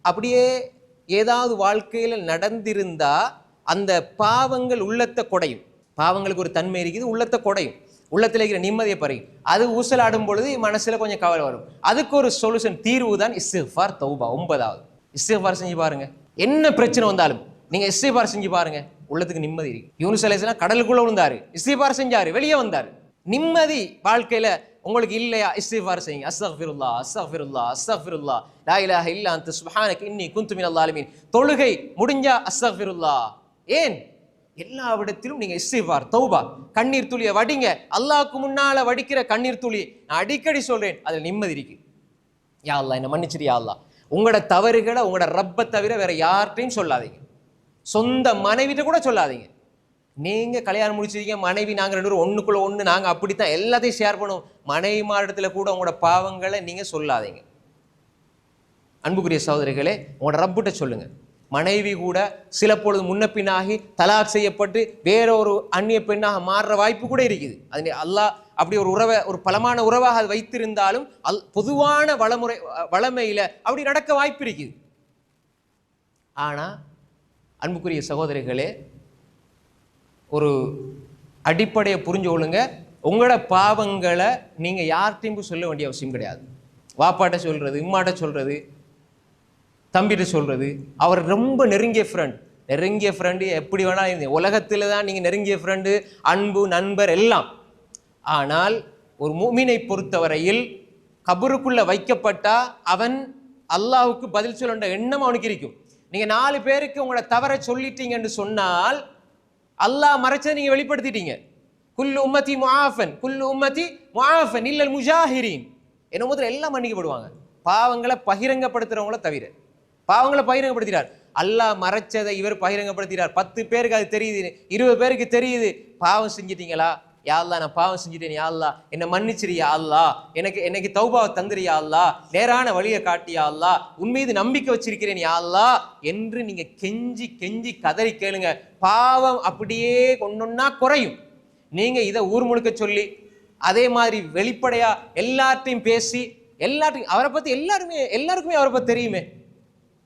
அப்படியே ஏதாவது வாழ்க்கையில் நடந்திருந்தா அந்த பாவங்கள் உள்ளத்தை குடையும். பாவங்களுக்கு ஒரு தன்மை இருக்குது, உள்ளத்தை குடையும், உள்ளத்தில் இருக்கிற நிம்மதியை பறியும். அது ஊசலாடும் பொழுது மனசுல கொஞ்சம் கவலை வரும். அதுக்கு ஒரு சொல்யூஷன், தீர்வு தான் இஸ்திக்ஃபார், தௌபா. 9வது இஸ்திக்ஃபார் செஞ்சு பாருங்க. என்ன பிரச்சனை வந்தாலும் நீங்க இஸ்திக்ஃபார் செஞ்சு பாருங்க, உள்ளத்துக்கு நிம்மதி இருக்கு. யூனுஸ் அலைஹிஸ்ஸலாம் கடலுக்குள்ள விழுந்தாரு, இஸ்திக்ஃபார் செஞ்சாரு, வெளியே வந்தாரு. நிம்மதி வாழ்க்கையில உங்களுக்கு இல்லையா? இஸ்திக்ஃபார் செய்யுங்க. அஸ்தக்ஃபிருல்லாஹ் அஸ்தக்ஃபிருல்லாஹ் அஸ்தக்ஃபிருல்லாஹ் லா இலாஹ இல்லா அன்த சுப்ஹானக இன்னி குன்து மினல் ஸாலிமீன். தொழுகை முடிஞ்சா அஸ்தக்ஃபிருல்லாஹ். ஏன்? எல்லா விடத்திலும் நீங்க இஸ்திக்ஃபார், தௌபா. கண்ணீர் துளியை வடிங்க. அல்லாஹ்வுக்கு முன்னால வடிக்கிற கண்ணீர் துளி, நான் அடிக்கடி சொல்றேன், அதுல நிம்மதி இருக்கு. யா அல்லாஹ் என்ன மன்னிச்சிடு யா அல்லாஹ். உங்களோட தவறுகளை உங்களோட ரப்பை தவிர வேற யார்கிட்டையும் சொல்லாதீங்க. சொந்த மனைவிட்ட கூட சொல்லாதீங்க. நீங்க கல்யாணம் முடிச்சிருக்கீங்க, மனைவி நாங்க 2 பேரும் ஒண்ணுக்குள்ள ஒண்ணு, நாங்க அப்படித்தான் எல்லாத்தையும் ஷேர் பண்ணுவோம். மனைவி மாடத்துல கூட உங்களோட பாவங்களை நீங்க சொல்லாதீங்க. அன்புக்குரிய சகோதரிகளே, உங்களோட ரப்பிட்ட சொல்லுங்க. மனைவி கூட சில பொழுது முன்ன பின்னாகி தலாக் செய்யப்பட்டு வேற ஒரு அந்நிய பெண்ணாக மாறுற வாய்ப்பு கூட இருக்குது. அது அல்லாஹ் அப்படி ஒரு உறவை, ஒரு பலமான உறவாக அது வைத்திருந்தாலும் பொதுவான வளமையில அப்படி நடக்க வாய்ப்பு இருக்குது. ஆனா அன்புக்குரிய சகோதரிகளே, ஒரு அடிப்படையை புரிஞ்சு கொள்ளுங்க. உங்களோட பாவங்களை நீங்க யார்கிட்டையும் சொல்ல வேண்டிய அவசியம் கிடையாது. வாப்பாட்ட சொல்றது, இம்மாட்ட சொல்றது, தம்பிட்ட சொல்றது. அவர் ரொம்ப நெருங்கிய ஃப்ரெண்டு எப்படி வேணா உலகத்துல தான் நீங்க நெருங்கிய ஃப்ரெண்டு, அன்பு, நண்பர் எல்லாம். ஆனால் ஒரு முஃமினை பொறுத்தவரையில் கபருக்குள்ள வைக்கப்பட்டா அவன் அல்லாஹ்வுக்கு பதில் சொல்ல எண்ணம் அவனுக்கு இருக்கும். நீங்க 4 பேருக்கு உங்களோட தவறை சொல்லிட்டீங்கன்னு சொன்னால் அல்லாஹ் மறைச்சதை நீங்க வெளிப்படுத்திட்டீங்க. குல்லு உம்மதி முஆஃபன், குல்லு உம்மதி முஆஃபன் இல்லல் முஜாஹிரீன். என்ன முதல்ல எல்லாம் மன்னிக்கப்படுவாங்க, பாவங்களை பகிரங்கப்படுத்துறவங்கள தவிர. பாவங்களை பகிரங்கப்படுத்தினார் அல்லாஹ், மறைச்சதை இவர் பகிரங்கப்படுத்தினார். 10 பேருக்கு அது தெரியுது, 20 பேருக்கு தெரியுது. பாவம் செஞ்சிட்டீங்களா? யா அல்லாஹ் நான் பாவம் செஞ்சுட்டேன், யா அல்லாஹ் என்ன மன்னிச்சிரு, யா அல்லாஹ் எனக்கு தௌபாவை தந்துரு, யா அல்லாஹ் நேரான வழியை காட்டி, யா அல்லாஹ் உன் மீது நம்பிக்கை வச்சிருக்கிறேன், யா அல்லாஹ் என்று நீங்க கெஞ்சி கெஞ்சி கதறி கேளுங்க. பாவம் அப்படியே ஒன்னொன்னா குறையும். நீங்க இதை ஊர் முழுக்க சொல்லி அதே மாதிரி வெளிப்படையா எல்லார்ட்டையும் பேசி எல்லாத்தையும் அவரை பத்தி எல்லாருக்குமே அவரை பத்தி தெரியுமே,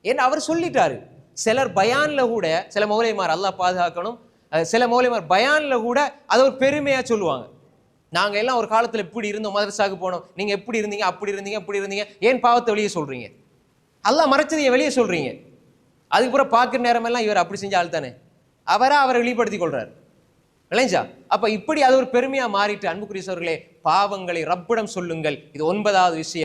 ஏன்னா அவர் சொல்லிட்டாரு. சிலர் பயான்ல கூட, சில மௌலைமார், அல்லாஹ் பாதுகாக்கணும், சில மௌலைமார் பயான்ல கூட அதை ஒரு பெருமையா சொல்லுவாங்க. நாங்க எல்லாம் ஒரு காலத்துல இப்படி இருந்தோம், மதரசாக்கு போனோம், நீங்க எப்படி இருந்தீங்க, அப்படி இருந்தீங்க, அப்படி இருந்தீங்க. ஏன் பாவத்தை வெளியே சொல்றீங்க? அல்லாஹ் மறைச்சதை வெளியே சொல்றீங்க. அதுக்கப்புறம் பார்க்குற நேரமெல்லாம் இவர் அப்படி செஞ்ச ஆள் தானே, அவரை வெளிப்படுத்திக் கொள்றாரு. விளைஞ்சா அப்ப இப்படி அது ஒரு பெருமையா மாறிட்டு, அன்புக்குரிய சகோதரர்களே, பாவங்களை ரப்பிடம் சொல்லுங்கள். இது 9வது விஷயம்.